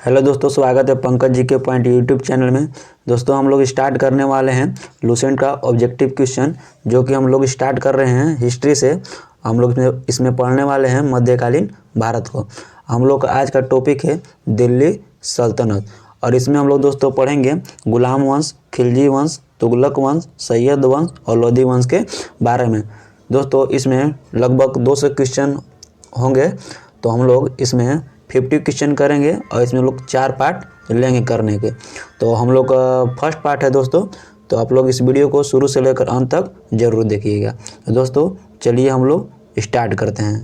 Hello दोस्तों, स्वागत है पंकज जी के पॉइंट यूट्यूब चैनल में। दोस्तों हम लोग स्टार्ट करने वाले हैं लुसेंट का ऑब्जेक्टिव क्वेश्चन, जो कि हम लोग स्टार्ट कर रहे हैं हिस्ट्री से। हम लोग इसमें पढ़ने वाले हैं मध्यकालीन भारत को। हम लोग का आज का टॉपिक है दिल्ली सल्तनत, और इसमें हम लोग दोस्तों पढ़ेंगे गुलाम वंश, खिलजी वंश, तुगलक वंश, सैयद वंश और लोधी वंश के बारे में। दोस्तों इसमें लगभग 200 क्वेश्चन होंगे, तो हम लोग इसमें 50 क्वेश्चन करेंगे और इसमें लोग 4 पार्ट लेंगे करने के। तो हम लोग का फर्स्ट पार्ट है दोस्तों, तो आप लोग इस वीडियो को शुरू से लेकर अंत तक जरूर देखिएगा। तो दोस्तों चलिए हम लोग स्टार्ट करते हैं।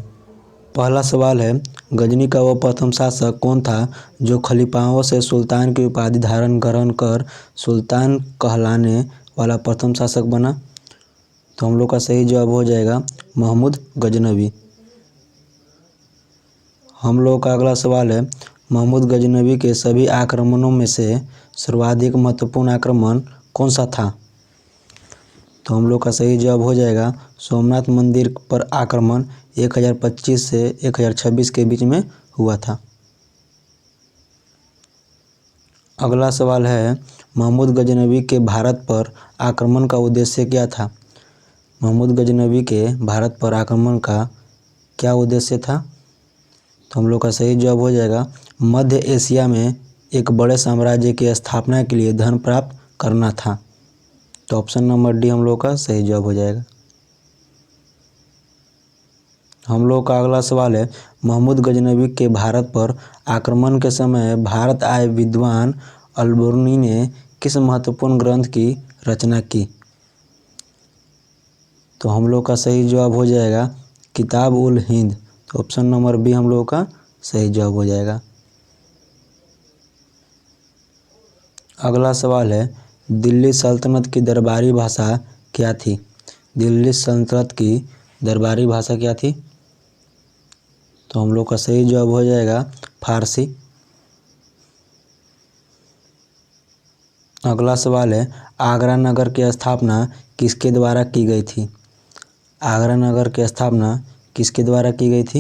पहला सवाल है, गजनी का वह प्रथम शासक कौन था जो खलीफाओं से सुल्तान की उपाधि धारण ग्रहण कर सुल्तान कहलाने वाला प्रथम शासक बना? तो हम लोग का सही जवाब हो जाएगा महमूद गजनवी। हम लोग का अगला सवाल है, महमूद गजनवी के सभी आक्रमणों में से सर्वाधिक महत्वपूर्ण आक्रमण कौन सा था? तो हम लोग का सही जवाब हो जाएगा सोमनाथ मंदिर पर आक्रमण 1025 से 1026 के बीच में हुआ था। अगला सवाल है, महमूद गजनवी के भारत पर आक्रमण का उद्देश्य क्या था? महमूद गजनवी के भारत पर आक्रमण का क्या उद्देश्य था? तो हम लोग का सही जवाब हो जाएगा मध्य एशिया में एक बड़े साम्राज्य की स्थापना के लिए धन प्राप्त करना था। तो ऑप्शन नंबर डी हम लोग का सही जवाब हो जाएगा। हम लोग का अगला सवाल है, महमूद गजनवी के भारत पर आक्रमण के समय भारत आए विद्वान अलबरूनी ने किस महत्वपूर्ण ग्रंथ की रचना की? तो हम लोग का सही जवाब हो जाएगा किताब उल हिंद। तो ऑप्शन नंबर बी हम लोगों का सही जवाब हो जाएगा। अगला सवाल है, दिल्ली सल्तनत की दरबारी भाषा क्या थी? दिल्ली सल्तनत की दरबारी भाषा क्या थी? तो हम लोग का सही जवाब हो जाएगा फारसी। अगला सवाल है, आगरा नगर की स्थापना किसके द्वारा की गई थी? आगरा नगर की स्थापना किसके द्वारा की गई थी?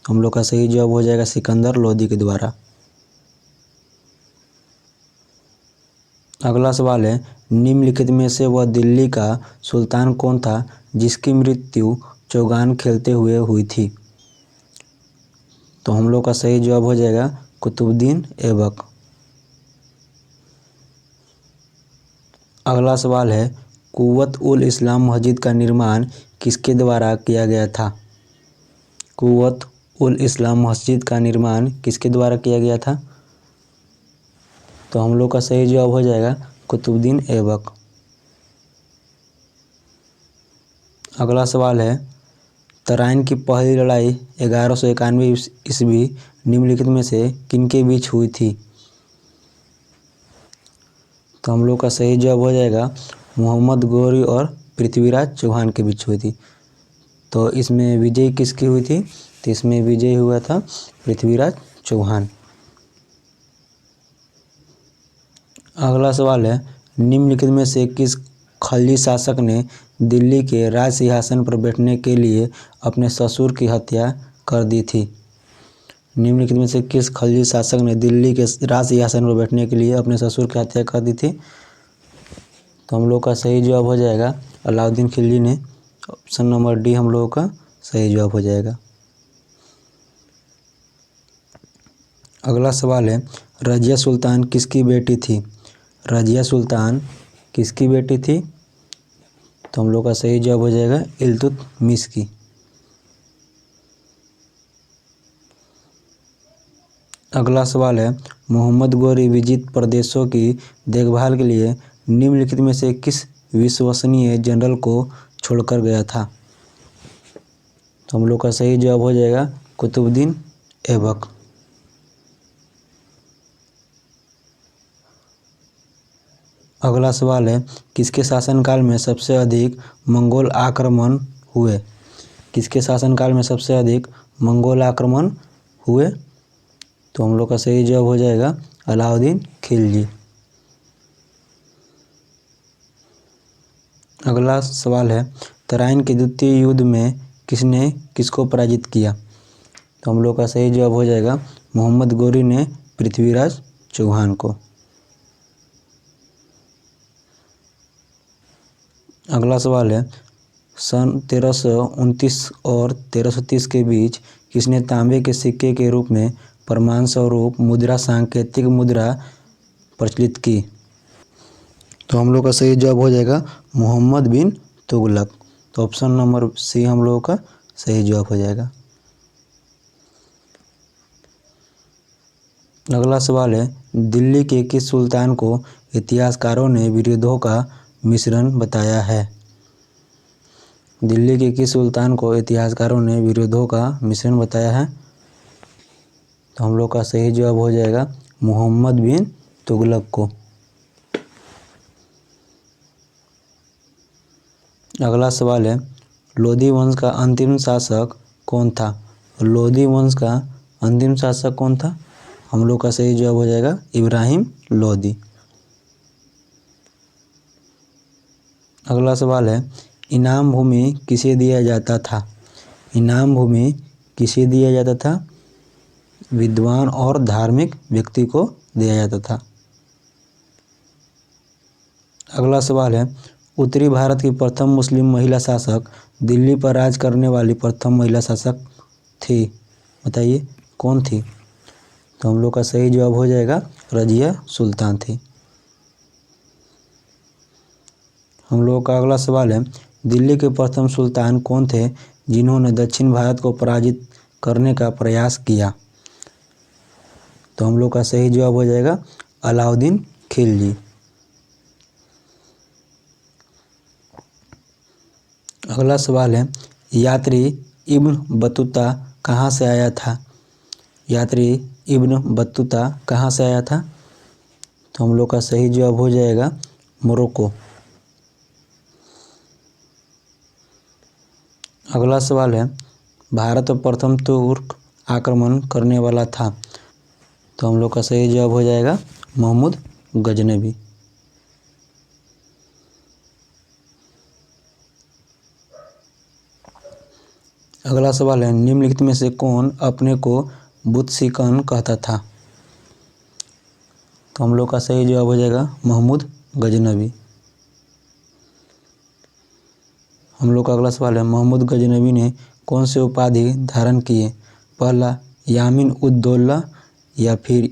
हम लोग का सही जवाब हो जाएगा सिकंदर लोदी के द्वारा। अगला सवाल है, निम्नलिखित में से वह दिल्ली का सुल्तान कौन था जिसकी मृत्यु चौगान खेलते हुए हुई थी? तो हम लोग का सही जवाब हो जाएगा कुतुबुद्दीन ऐबक। अगला सवाल है, कुव्वत उल इस्लाम मस्जिद का निर्माण किसके द्वारा किया गया था? कुव्वत उल इस्लाम मस्जिद का निर्माण किसके द्वारा किया गया था? तो हम लोग का सही जवाब हो जाएगा कुतुबुद्दीन ऐबक। अगला सवाल है, तराइन की पहली लड़ाई 1191 ईस्वी निम्नलिखित में से किनके बीच हुई थी? तो हम लोग का सही जवाब हो जाएगा मोहम्मद गौरी और पृथ्वीराज चौहान के बीच हुई थी। तो इसमें विजय किसकी हुई थी? तो इसमें विजय हुआ था पृथ्वीराज चौहान। अगला सवाल है, निम्नलिखित में से किस खलजी शासक ने दिल्ली के राज सिंहासन पर बैठने के लिए अपने ससुर की हत्या कर दी थी? निम्नलिखित में से किस खलजी शासक ने दिल्ली के राज सिंहासन पर बैठने के लिए अपने ससुर की हत्या कर दी थी? तो हम लोग का सही जवाब हो जाएगा अलाउद्दीन खिलजी ने। ऑप्शन नंबर डी हम लोगों का सही जवाब हो जाएगा। अगला सवाल है, रजिया सुल्तान किसकी बेटी थी? रजिया सुल्तान किसकी बेटी थी? तो हम लोग का सही जवाब हो जाएगा इल्तुतमिश की। अगला सवाल है, मोहम्मद गौरी विजित प्रदेशों की देखभाल के लिए निम्नलिखित में से किस विश्वसनीय जनरल को छोड़कर गया था? तो हम लोग का सही जवाब हो जाएगा कुतुबुद्दीन ऐबक। अगला सवाल है, किसके शासनकाल में सबसे अधिक मंगोल आक्रमण हुए? किसके शासनकाल में सबसे अधिक मंगोल आक्रमण हुए? तो हम लोग का सही जवाब हो जाएगा अलाउद्दीन खिलजी। अगला सवाल है, तराइन के द्वितीय युद्ध में किसने किसको पराजित किया? तो हम लोग का सही जवाब हो जाएगा मोहम्मद गौरी ने पृथ्वीराज चौहान को। अगला सवाल है, सन 1329 और 1330 के बीच किसने तांबे के सिक्के के रूप में प्रमाण स्वरूप मुद्रा सांकेतिक मुद्रा प्रचलित की? तो हम लोग का सही जवाब हो जाएगा मोहम्मद बिन तुगलक। तो ऑप्शन नंबर सी हम लोगों का सही जवाब हो जाएगा। अगला सवाल है, दिल्ली के किस सुल्तान को इतिहासकारों ने विरोधों का मिश्रण बताया है? दिल्ली के किस सुल्तान को इतिहासकारों ने विरोधों का मिश्रण बताया है? तो हम लोग का सही जवाब हो जाएगा मोहम्मद बिन तुगलक को। अगला सवाल है, लोधी वंश का अंतिम शासक कौन था? लोधी वंश का अंतिम शासक कौन था? हम लोग का सही जवाब हो जाएगा इब्राहिम लोधी। अगला सवाल है, इनाम भूमि किसे दिया जाता था? इनाम भूमि किसे दिया जाता था? विद्वान और धार्मिक व्यक्ति को दिया जाता था। अगला सवाल है, उत्तरी भारत की प्रथम मुस्लिम महिला शासक दिल्ली पर राज करने वाली प्रथम महिला शासक थी, बताइए कौन थी? तो हम लोग का सही जवाब हो जाएगा रजिया सुल्तान थी। हम लोगों का अगला सवाल है, दिल्ली के प्रथम सुल्तान कौन थे जिन्होंने दक्षिण भारत को पराजित करने का प्रयास किया? तो हम लोग का सही जवाब हो जाएगा अलाउद्दीन खिलजी। अगला सवाल है, यात्री इब्न बतूता कहाँ से आया था? यात्री इब्न बतूता कहाँ से आया था? तो हम लोग का सही जवाब हो जाएगा मोरक्को। अगला सवाल है, भारत पर प्रथम तुर्क आक्रमण करने वाला था? तो हम लोग का सही जवाब हो जाएगा महमूद गजनवी। अगला सवाल है, निम्नलिखित में से कौन अपने को बुत्सिकन कहता था? तो हम लोग का सही जवाब हो जाएगा महमूद गजनवी। हम लोग का अगला सवाल है, महमूद गजनवी ने कौन से उपाधि धारण किए? पहला यामीन उद दौला, या फिर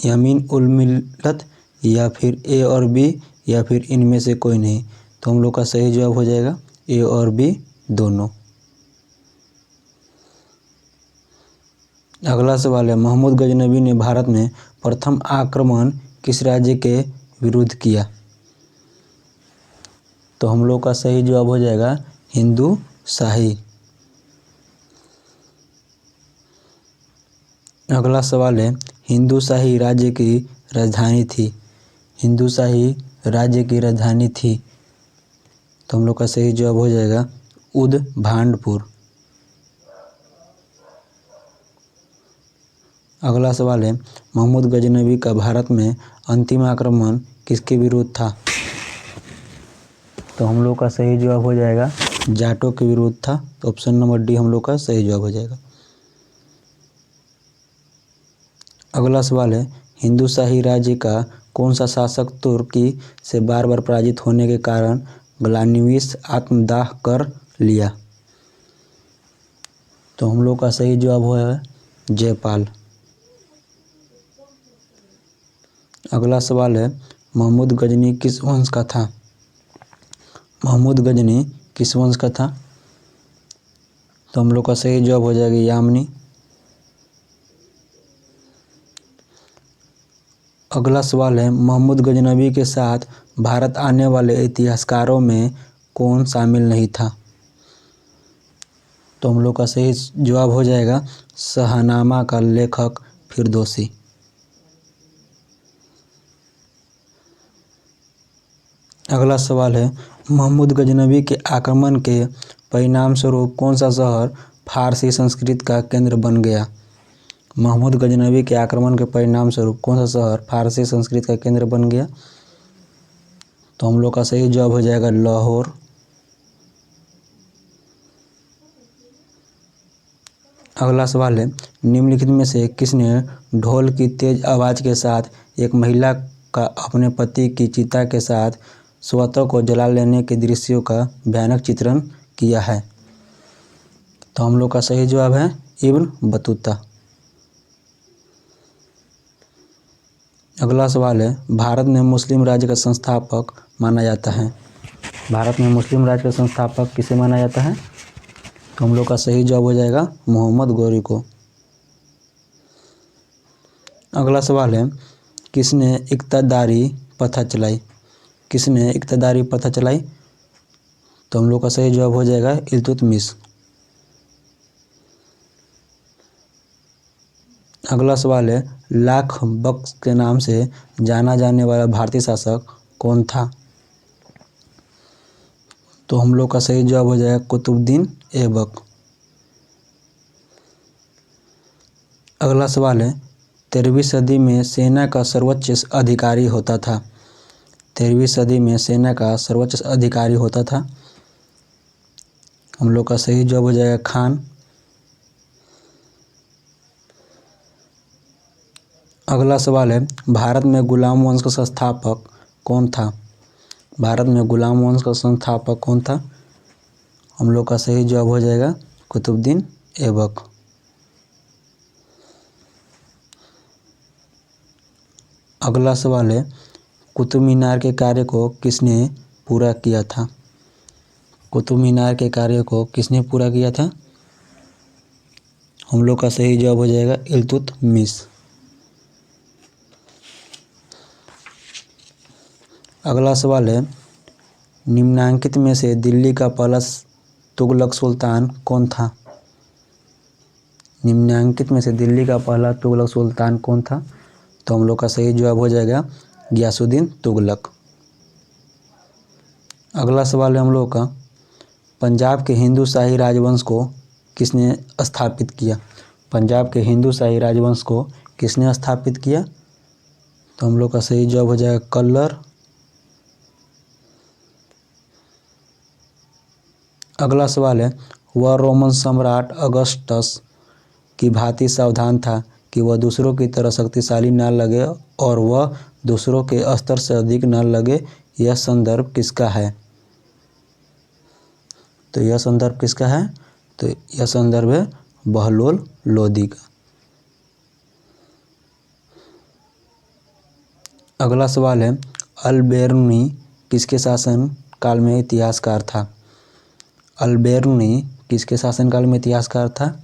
यमीन उल मिल्लत, या फिर ए और बी, या फिर इनमें से कोई नहीं। तो हम लोग का सही जवाब हो जाएगा ए और बी दोनों। अगला सवाल है, महमूद गजनवी ने भारत में प्रथम आक्रमण किस राज्य के विरुद्ध किया? तो हम लोग का सही जवाब हो जाएगा हिंदू शाही। अगला सवाल है, हिंदू शाही राज्य की राजधानी थी? हिंदू शाही राज्य की राजधानी थी। तो हम लोग का सही जवाब हो जाएगा उदभांडपुर। अगला सवाल है, महमूद गजनवी का भारत में अंतिम आक्रमण किसके विरुद्ध था? तो हम लोग का सही जवाब हो जाएगा जाटों के विरुद्ध था। तो ऑप्शन नंबर डी हम लोग का सही जवाब हो जाएगा। अगला सवाल है, हिंदू शाही राज्य का कौन सा शासक तुर्की से बार बार पराजित होने के कारण ग्लानिविश आत्मदाह कर लिया? तो हम लोग का सही जवाब है जयपाल। अगला सवाल है, महमूद गजनी किस वंश का था? महमूद गजनी किस वंश का था? तो हम लोग का सही जवाब हो जाएगा यामनी। अगला सवाल है, महमूद गजनवी के साथ भारत आने वाले इतिहासकारों में कौन शामिल नहीं था? तो हम लोग का सही जवाब हो जाएगा शाहनामा का लेखक फिरदौसी। अगला सवाल है, महमूद गजनवी के आक्रमण के परिणाम स्वरूप कौन सा शहर फारसी संस्कृति का केंद्र बन गया? महमूद गजनवी के आक्रमण के परिणाम स्वरूप कौन सा शहर फारसी संस्कृति का केंद्र बन गया? तो हम लोग का सही जवाब हो जाएगा लाहौर। अगला सवाल है, निम्नलिखित में से किसने ढोल की तेज आवाज़ के साथ एक महिला का अपने पति की चिता के साथ स्वतः को जला लेने के दृश्यों का भयानक चित्रण किया है? तो हम लोग का सही जवाब है इब्न बतूता। अगला सवाल है, भारत में मुस्लिम राज्य का संस्थापक माना जाता है। भारत में मुस्लिम राज्य का संस्थापक किसे माना जाता है? तो हम लोग का सही जवाब हो जाएगा मोहम्मद गौरी को। अगला सवाल है, किसने इक़्तिदारी प्रथा चलाई? किसने इक़्तिदारी प्रथा चलाई? तो हम लोग का सही जवाब हो जाएगा इल्तुतमिश। अगला सवाल है, लाख बख्श के नाम से जाना जाने वाला भारतीय शासक कौन था? तो हम लोग का सही जवाब हो जाएगा कुतुबुद्दीन ऐबक। अगला सवाल है, 13वीं सदी में सेना का सर्वोच्च अधिकारी होता था। 13वीं सदी में सेना का सर्वोच्च अधिकारी होता था। हम लोग का सही जवाब हो जाएगा खान। अगला सवाल है, भारत में गुलाम वंश का संस्थापक कौन था? भारत में गुलाम वंश का संस्थापक कौन था? हम लोग का सही जवाब हो जाएगा कुतुबुद्दीन ऐबक। अगला सवाल है, कुतुब मीनार के कार्य को किसने पूरा किया था? कुतुब मीनार के कार्य को किसने पूरा किया था? हम लोग का सही जवाब हो जाएगा इल्तुतमिश। अगला सवाल है, निम्नांकित में से दिल्ली का पहला तुगलक सुल्तान कौन था? निम्नांकित में से दिल्ली का पहला तुगलक सुल्तान कौन था? तो हम लोग का सही जवाब हो जाएगा गियासुद्दीन तुगलक। अगला सवाल है हम लोग का, पंजाब के हिंदू शाही राजवंश को किसने स्थापित किया? पंजाब के हिंदू शाही राजवंश को किसने स्थापित किया? तो हम लोग का सही जवाब हो जाएगा कल्लर। अगला सवाल है, वह रोमन सम्राट अगस्टस की भांति सावधान था कि वह दूसरों की तरह शक्तिशाली न लगे और वह दूसरों के स्तर से अधिक न लगे। यह संदर्भ किसका है? तो यह संदर्भ किसका है? तो यह संदर्भ है बहलोल लोदी का। अगला सवाल है, अल-बेरूनी किसके शासन काल में इतिहासकार था? अल-बेरूनी किसके शासनकाल में इतिहासकार था?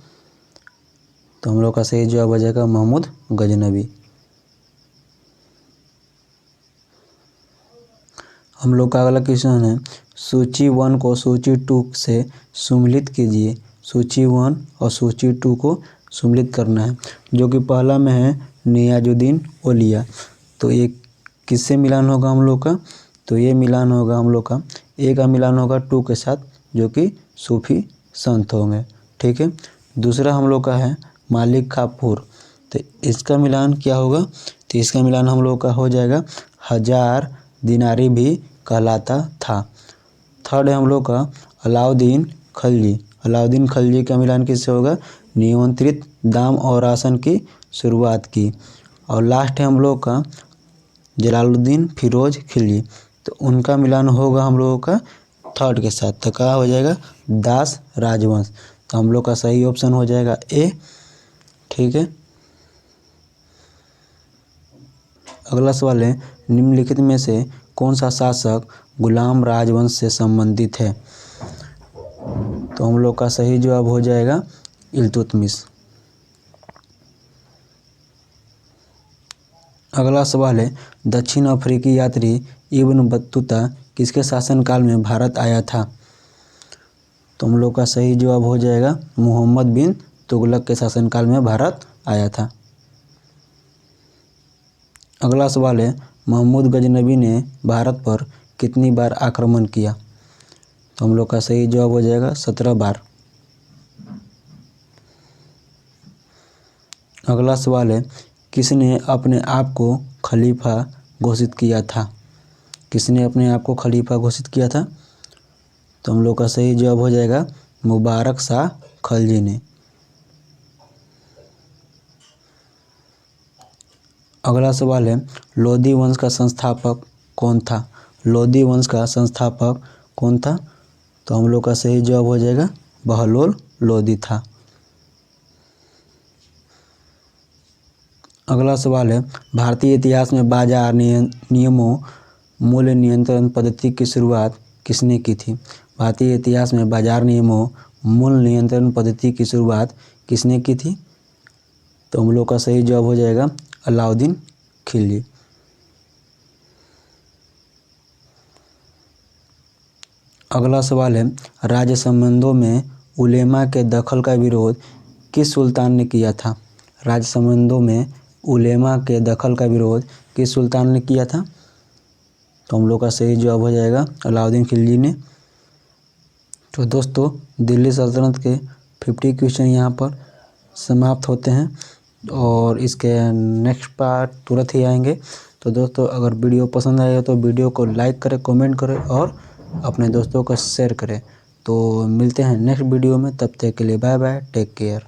तो हम लोग का सही जवाब हो जाएगा महमूद गजनवी। हम लोग का अगला क्वेश्चन है, सूची 1 को सूची 2 से सम्मिलित कीजिए। सूची 1 और सूची 2 को सम्मिलित करना है, जो कि पहला में है नियाजुद्दीन औलिया। तो ये किससे मिलान होगा हम लोग का? तो ये मिलान होगा हम लोग का, ए का मिलान होगा 2 के साथ, जो कि सूफी संत होंगे। ठीक है। दूसरा हम लोग का है मालिक काफूर। तो इसका मिलान क्या होगा? तो इसका मिलान हम लोग का हो जाएगा हजार दिनारी भी कहलाता था। थर्ड है हम लोग का अलाउद्दीन खलजी। अलाउद्दीन खलजी का मिलान किससे होगा? नियंत्रित दाम और राशन की शुरुआत की। और लास्ट है हम लोग का जलालुद्दीन फिरोज खिलजी। तो उनका मिलान होगा हम लोगों का थर्ड के साथ। तो क्या हो जाएगा? दास राजवंश। तो हम लोग का सही ऑप्शन हो जाएगा ए। ठीक है। अगला सवाल है, निम्नलिखित में से कौन सा शासक गुलाम राजवंश से संबंधित है? तो हम लोग का सही जवाब हो जाएगा इल्तुतमिश। अगला सवाल है, दक्षिण अफ्रीकी यात्री इब्न बतूता किसके शासनकाल में भारत आया था? तो हम लोग का सही जवाब हो जाएगा मोहम्मद बिन तुगलक के शासनकाल में भारत आया था। अगला सवाल है, महमूद गजनवी ने भारत पर कितनी बार आक्रमण किया? तो हम लोग का सही जवाब हो जाएगा 17 बार। अगला सवाल है, किसने अपने आप को खलीफा घोषित किया था? किसने अपने आप को खलीफा घोषित किया था? तो हम लोग का सही जवाब हो जाएगा मुबारक शाह खलजी ने। अगला सवाल है, लोधी वंश का संस्थापक कौन था? लोधी वंश का संस्थापक कौन था? तो हम लोग का सही जवाब हो जाएगा बहलोल लोधी था। अगला सवाल है, भारतीय इतिहास में बाजार नियमों मूल्य नियंत्रण पद्धति की शुरुआत किसने की थी? भारतीय इतिहास में बाजार नियमों मूल्य नियंत्रण पद्धति की शुरुआत किसने की थी? तो हम लोग का सही जवाब हो जाएगा अलाउद्दीन खिलजी। अगला सवाल है, राज्य संबंधों में उलेमा के दखल का विरोध किस सुल्तान ने किया था? राज्य संबंधों में उलेमा के दखल का विरोध किस सुल्तान ने किया था? तो हम लोग का सही जवाब हो जाएगा अलाउद्दीन खिलजी ने। तो दोस्तों, दिल्ली सल्तनत के 50 क्वेश्चन यहाँ पर समाप्त होते हैं और इसके नेक्स्ट पार्ट तुरंत ही आएंगे। तो दोस्तों, अगर वीडियो पसंद आएगा तो वीडियो को लाइक करें, कमेंट करें और अपने दोस्तों को शेयर करें। तो मिलते हैं नेक्स्ट वीडियो में, तब तक के लिए बाय बाय, टेक केयर।